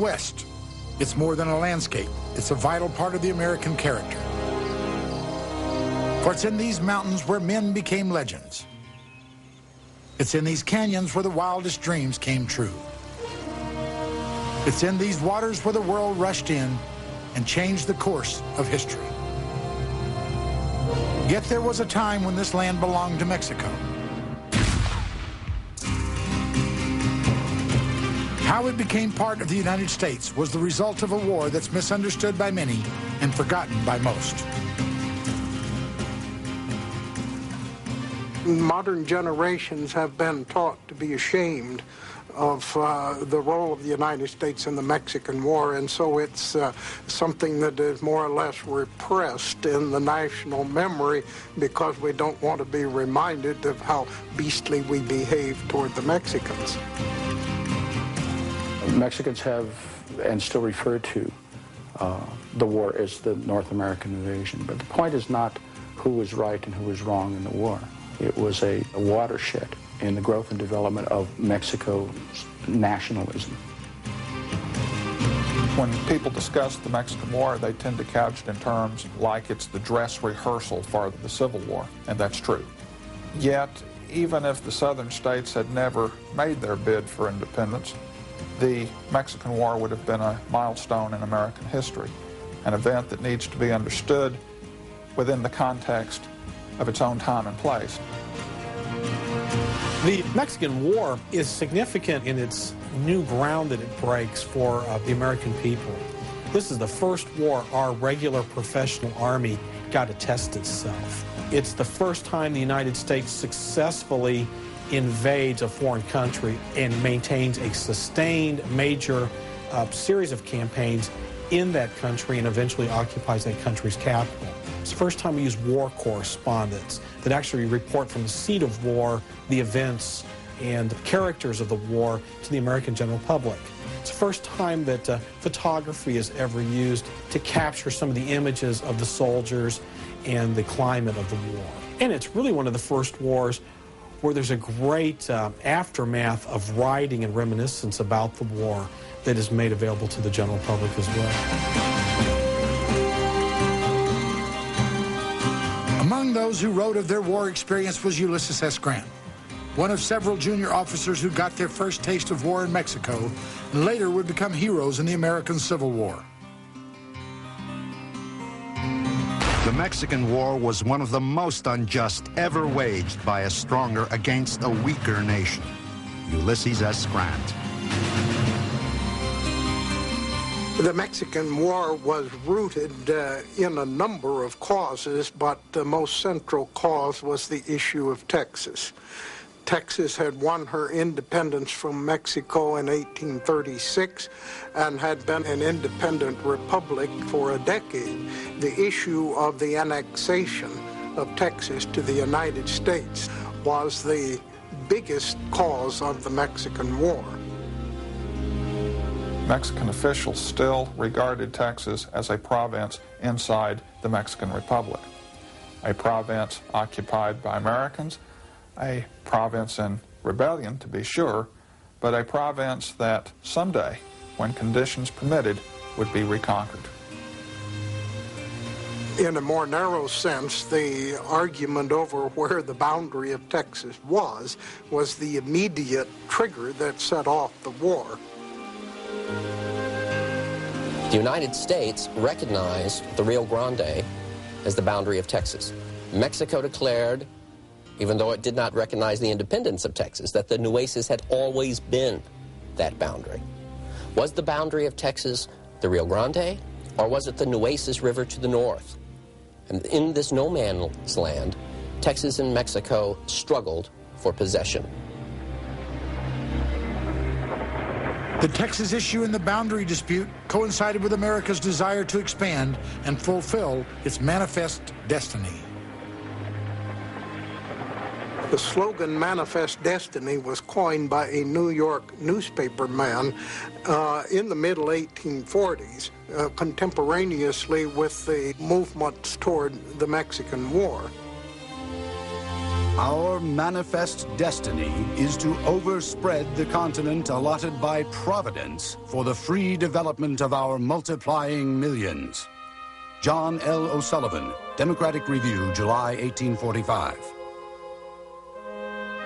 West. It's more than a landscape. It's a vital part of the American character. For it's in these mountains where men became legends. It's in these canyons where the wildest dreams came true. It's in these waters where the world rushed in and changed the course of history. Yet there was a time when this land belonged to Mexico. How it became part of the United States was the result of a war that's misunderstood by many and forgotten by most. Modern generations have been taught to be ashamed of the role of the United States in the Mexican War, and so it's something that is more or less repressed in the national memory because we don't want to be reminded of how beastly we behaved toward the Mexicans. Mexicans have and still refer to the war as the North American invasion, but the point is not who was right and who was wrong in the war. It was a watershed in the growth and development of Mexico's nationalism. When people discuss the Mexican War, they tend to couch it in terms like it's the dress rehearsal for the Civil War, and that's true. Yet, even if the southern states had never made their bid for independence, the Mexican War would have been a milestone in American history, an event that needs to be understood within the context of its own time and place. The Mexican War is significant in its new ground that it breaks for the American people. This is the first war our regular professional army got to test itself. It's the first time the United States successfully invades a foreign country and maintains a sustained major series of campaigns in that country and eventually occupies that country's capital. It's the first time we use war correspondents that actually report from the seat of war the events and the characters of the war to the American general public. It's the first time that photography is ever used to capture some of the images of the soldiers and the climate of the war. And it's really one of the first wars where there's a great aftermath of writing and reminiscence about the war that is made available to the general public as well. Among those who wrote of their war experience was Ulysses S. Grant, one of several junior officers who got their first taste of war in Mexico and later would become heroes in the American Civil War. The Mexican War was one of the most unjust ever waged by a stronger against a weaker nation. Ulysses S. Grant. The Mexican War was rooted in a number of causes, but the most central cause was the issue of Texas. Texas had won her independence from Mexico in 1836 and had been an independent republic for a decade. The issue of the annexation of Texas to the United States was the biggest cause of the Mexican War. Mexican officials still regarded Texas as a province inside the Mexican Republic, a province occupied by Americans, a province in rebellion, to be sure, but a province that someday, when conditions permitted, would be reconquered. In a more narrow sense, the argument over where the boundary of Texas was the immediate trigger that set off the war. The United States recognized the Rio Grande as the boundary of Texas. Mexico declared, even though it did not recognize the independence of Texas, that the Nueces had always been that boundary. Was the boundary of Texas the Rio Grande, or was it the Nueces River to the north? And in this no man's land, Texas and Mexico struggled for possession. The Texas issue and the boundary dispute coincided with America's desire to expand and fulfill its manifest destiny. The slogan Manifest Destiny was coined by a New York newspaper man in the middle 1840s, contemporaneously with the movements toward the Mexican War. Our manifest destiny is to overspread the continent allotted by Providence for the free development of our multiplying millions. John L. O'Sullivan, Democratic Review, July 1845.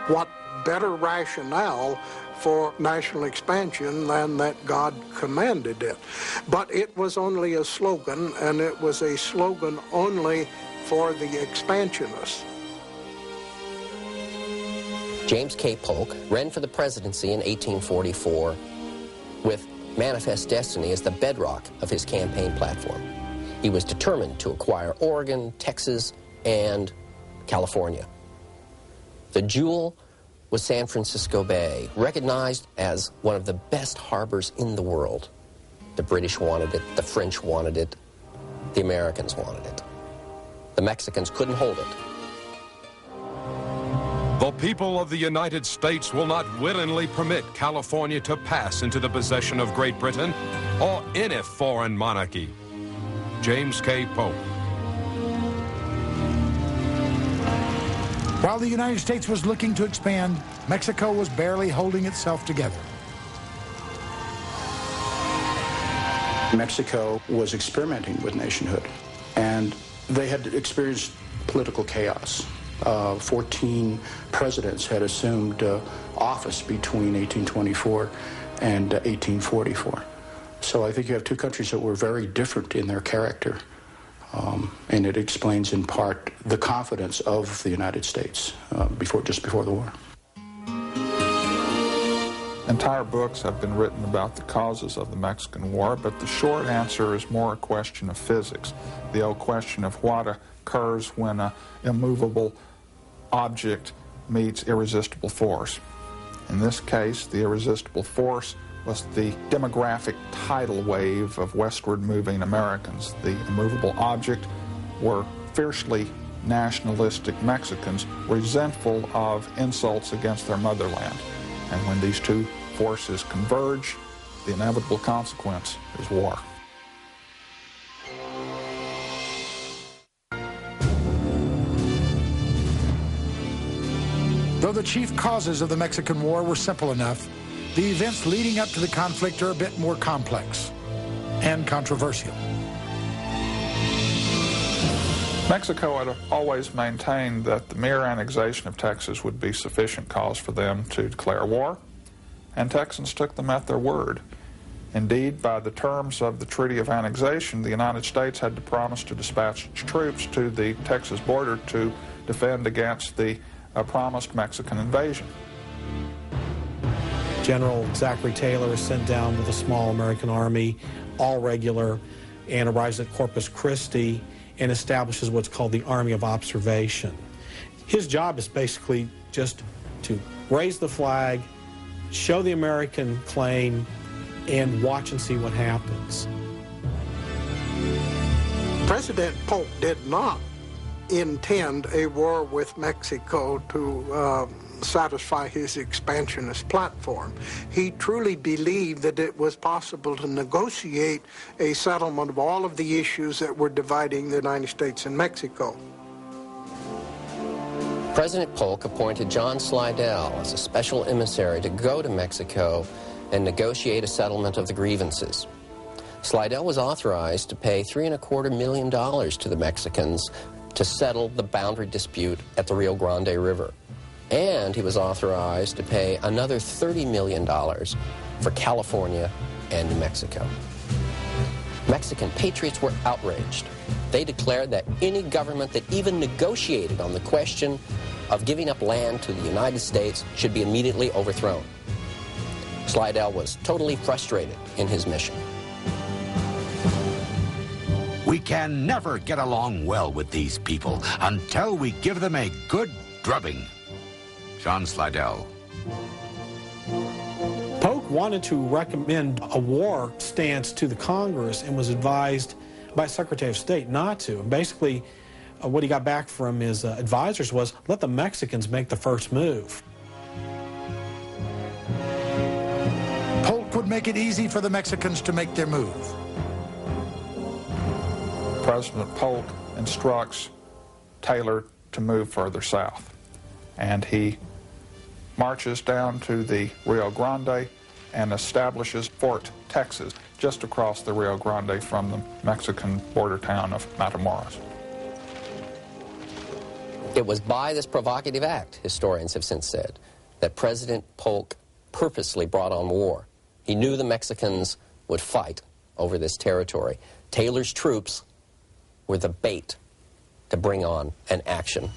What better rationale for national expansion than that God commanded it? But it was only a slogan, and it was a slogan only for the expansionists. James K. Polk ran for the presidency in 1844 with manifest destiny as the bedrock of his campaign platform. He was determined to acquire Oregon, Texas, and California. The jewel was San Francisco Bay, recognized as one of the best harbors in the world. The British wanted it, the French wanted it, the Americans wanted it. The Mexicans couldn't hold it. The people of the United States will not willingly permit California to pass into the possession of Great Britain or any foreign monarchy. James K. Polk. While the United States was looking to expand, Mexico was barely holding itself together. Mexico was experimenting with nationhood, and they had experienced political chaos. 14 presidents had assumed office between 1824 and 1844. So I think you have two countries that were very different in their character. And it explains in part the confidence of the United States just before the war. Entire books have been written about the causes of the Mexican War, but the short answer is more a question of physics. The old question of what occurs when an immovable object meets irresistible force. In this case, the irresistible force was the demographic tidal wave of westward moving Americans. The immovable object were fiercely nationalistic Mexicans, resentful of insults against their motherland. And when these two forces converge, the inevitable consequence is war. Though the chief causes of the Mexican War were simple enough, the events leading up to the conflict are a bit more complex and controversial. Mexico had always maintained that the mere annexation of Texas would be sufficient cause for them to declare war, and Texans took them at their word. Indeed, by the terms of the Treaty of Annexation, the United States had to promise to dispatch troops to the Texas border to defend against the promised Mexican invasion. General Zachary Taylor is sent down with a small American army, all regular, and arrives at Corpus Christi and establishes what's called the Army of Observation. His job is basically just to raise the flag, show the American claim, and watch and see what happens. President Polk did not intend a war with Mexico to satisfy his expansionist platform. He truly believed that it was possible to negotiate a settlement of all of the issues that were dividing the United States and Mexico. President Polk appointed John Slidell as a special emissary to go to Mexico and negotiate a settlement of the grievances. Slidell was authorized to pay $3.25 million to the Mexicans to settle the boundary dispute at the Rio Grande River. And he was authorized to pay another $30 million for California and New Mexico. Mexican patriots were outraged. They declared that any government that even negotiated on the question of giving up land to the United States should be immediately overthrown. Slidell was totally frustrated in his mission. We can never get along well with these people until we give them a good drubbing. John Slidell. Polk wanted to recommend a war stance to the Congress and was advised by Secretary of State not to. And basically, what he got back from his advisors was, let the Mexicans make the first move. Polk would make it easy for the Mexicans to make their move. President Polk instructs Taylor to move further south. and he marches down to the Rio Grande and establishes Fort Texas just across the Rio Grande from the Mexican border town of Matamoros. It was by this provocative act, historians have since said, that President Polk purposely brought on war. He knew the Mexicans would fight over this territory. Taylor's troops were the bait to bring on an action.